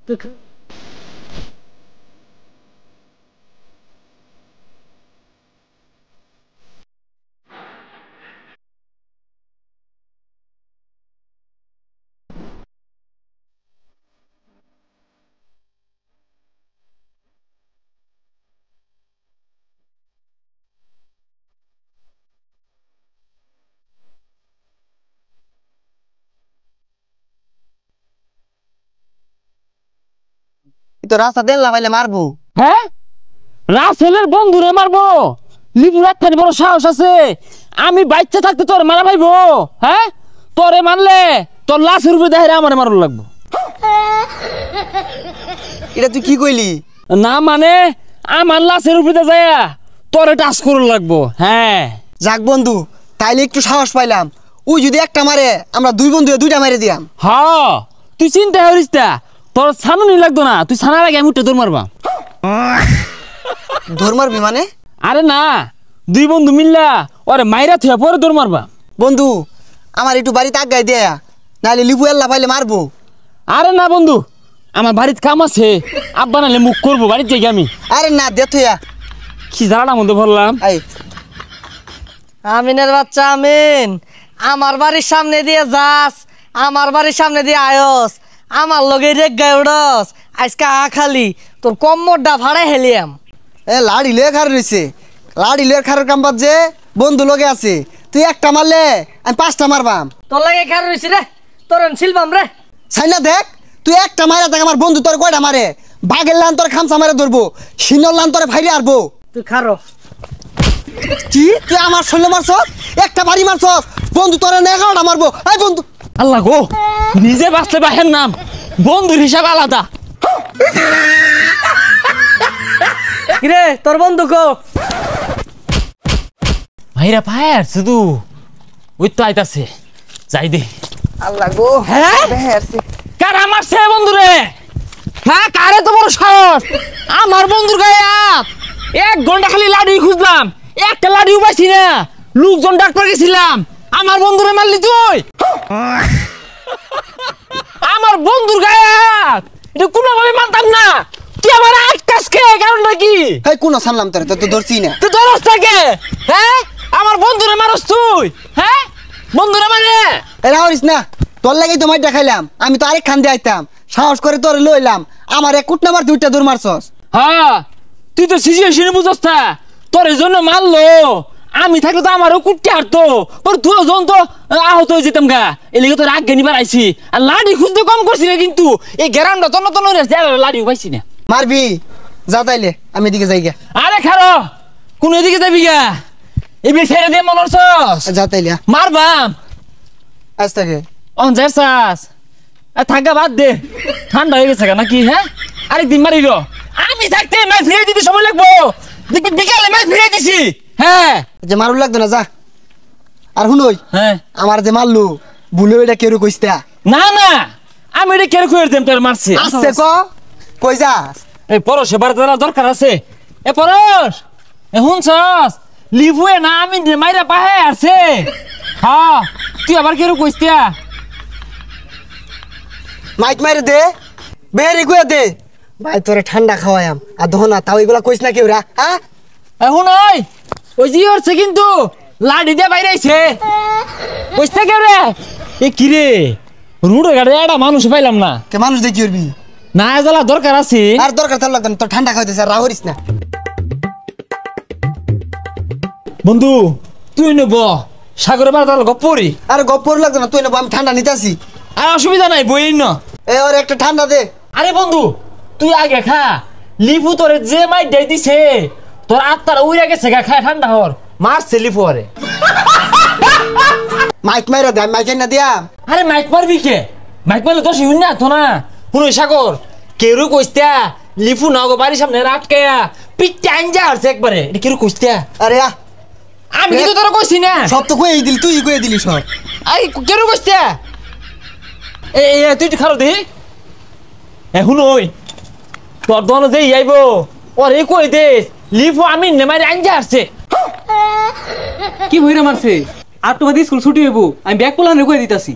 তো রাস্তা দেন লাগাইলে মারবো। হ্যাঁ, রাসেলের বন্ধুরে মারবো? লিপুর একখানি বড় সাহস আছে? আমি বাচ্চা থাকতে তোর মারা ভাইবো? হ্যাঁ, তোরে মানলে তোর লাশের উপরে দেখে আমার মারুন লাগবো। এটা তুই কি কইলি? না মানে আমার লাশের উপরে যায় তোরে টাচ করুন লাগবো। হ্যাঁ যাক বন্ধু, তাইলে একটু সাহস পাইলাম। ওই যদি একটা মারে, আমরা দুই বন্ধু দুইটা মারে দিয়াম। হ্যাঁ, তুই চিন্তা করিস না, তোর ছানুনি লাগতো না। তুই ছানার আগে আমি উঠে দৌড় মারবা। দৌড় মারবি মানে? আরে না, দুই বন্ধু মিললা ওরে মাইরা থুয়া পরে দৌড় মারবা। বন্ধু আমার একটু বাড়িতে আগাই দেয়া, নাহলে লিপু এল্লা পাইলে মারবো। আরে না বন্ধু, আমার বাড়িতে কাম আছে, আব্বা নাহলে মুখ করবো বাড়িতে যাই আমি। আরে না দে থইয়া। কি জানার মধ্যে বললাম। আমিনের বাচ্চা আমিন, আমার বাড়ির সামনে দিয়ে যাস, আমার বাড়ির সামনে দিয়ে আয়স, আমার লগে রেগ গায়ে উড়স। আজকে খালি তোর কম্মরটা ভাড়া হেলিয়াম। লাড়ি লয়ে খার রয়েছে, লাড়ি লয়ে খারের কাম বাদ যে বন্ধু লগে আছে। তুই একটা মারলে আমি পাঁচটা মারবাম। তোর লাগে খার রয়েছি রে, তোর শিলবাম রে। সাইনা দেখ, তুই একটা মারে দেখ আমার বন্ধু তোর কয়টা মারে। বাঘের লান তোর খামসা মারে ধরবো, সিনর লান তোরে ফাইলে আরবো। তুই খারো। কি তুই আমার শরীরে মারছস? একটা বাড়ি মারছস, বন্ধু তোরে 11টা মারবো। এই বন্ধু, আল্লাহ গো, নিজে বাঁচলে বাহের নাম, বন্ধুর হিসাব আলাদা। কিরে তোর বন্ধু কো? ভাইরা পায়ের শুধু ওই তো আইতাছে, যাই দে। আল্লাহ গো, হ্যাঁ কার আমার সে বন্ধু রে? হ্যাঁ, কারে তো বড় সাহস আমার বন্ধুর গায়ে হাত। 1 ঘন্টা খালি লাডি খুঁজলাম, একটা লাডিও পাইছি না। লোকজন ডাক্তার গেছিলাম, আমার বন্ধুরে মারলি তুই? আমার বন্ধুর গায়ে হাত, এটা কোনোভাবে মানতাম না। তুই আমার আটকাস কে? কারণটা কি? এই কোন সামলাম তোরে, তো ধরছি না। তুই ধরস থাকে? হ্যাঁ, আমার বন্ধুরে মারস তুই? হ্যাঁ, বন্ধুরে মানে এরা হরিস না, তোর লাগেই তো মাইর দেখাইলাম। আমি তো আরেক খান দিয়ে আইতাম, সাহস করে তোরে লইলাম। আমার এক কুট নাম্বার দুইটা দূর মারছস। হ্যাঁ, তুই তো সিচুয়েশনে বুঝছ না, তোর এই জন্য মারলো। আমি থাকলে তো আমারও কুটতে হারতো, পর তুই জন তো আহত হয়ে যেতাম গা। এলিগে তো রাগ জ্ঞানী বাড়াইছি, আর লাডি খুঁজতে কম করছি না। কিন্তু এই গ্যারামটা তন্ন তন্ন লাডিও পাইছি না। মারবি যা, তাইলে আমি এদিকে যাই গা। আরে খারো, কোন এদিকে যাবি গা? এবার ছেড়ে দিয়ে মনে হচ্ছস? যা তাইলে মারবাম আজ থেকে। অঞ্জের চাস থাকা বাদ দে, ঠান্ডা হয়ে গেছে নাকি? হ্যাঁ, আরেকদিন মারিল। আমি থাকতে ম্যাচ ফিরিয়ে দিতে সময় লাগবো, দেখবি বিকালে ম্যাচ ফিরিয়ে দিছি। হ্যাঁ, যে মারুল লাগতো না, যা। আর শুনই, হ্যাঁ, আমার যে মারলু ভুলে এটা কেউ কইস্তা না না, আমি এটা কেন খুঁজে দেম তোর মারছি। আসছে কই যাস? এই পরশ এবার তোর দরকার আছে। এ পরশ, এ শুনছস? লিভুয়ে না আমি মাইরা পাহে আসছে। হ্যাঁ, তুই আবার কেন কইস্তা? মাইক মাইরে দে, বেরি কইয়া দে। ভাই তোরে ঠান্ডা খাওয়ায়াম, আর দহনা তাও এগুলা কইস না কেউ রা। হ্যাঁ, এখন ওই জি হচ্ছে কিন্তু লাডি দিয়ে বাইরে আইছে, কইস্তা কেউ রে? এ কি রে, রুড়ে গাড়ি একটা মানুষ পাইলাম না। কে মানুষ দেখি উঠবি না, জ্বালা দরকার আছে। আর দরকার তার লাগতো না, তোর ঠান্ডা খাওয়াইতেছে, আর রাহরিস না। বন্ধু তুই নেব সাগরে বার তাহলে গপ্পরি। আর গপ্পর লাগতো না, তুই নেবো, আমি ঠান্ডা নিতেছি। আর অসুবিধা নাই, বই না। এ ওর একটা ঠান্ডা দে। আরে বন্ধু তুই আগে খা, লিপু তোরে যে মাই দেই দিছে তোর আত্মার উইরা গেছে গা, খায় ঠান্ডা হর। মারছে লিপু আরে। মাইক মাইরা দে, মাইক না দিয়া। আরে মাইক মারবি কে? মাইক মারলে তো শুন না তো না। শুনো সাগর, কেরু কইস্তা লিপু নাও বাড়ির সামনে আটকায়া পিঠটা আঞ্জা হচ্ছে একবারে। এটা কেরু কইস্তা? আরে আমি কিন্তু তোরা কইছি না। সব তো কই দিলি, তুই কই দিলি সব। আই কেরু কইস্তা? এ তুই খারো দে। এখন ওই তোর দন যে আইবো ওরে কই দে লিপু আমি নেমারে আঞ্জা আসছে। কি হইরা মারছে? আর তো বাদি স্কুল ছুটি হইব, আমি ব্যাগ পোলানে কই দিতাছি।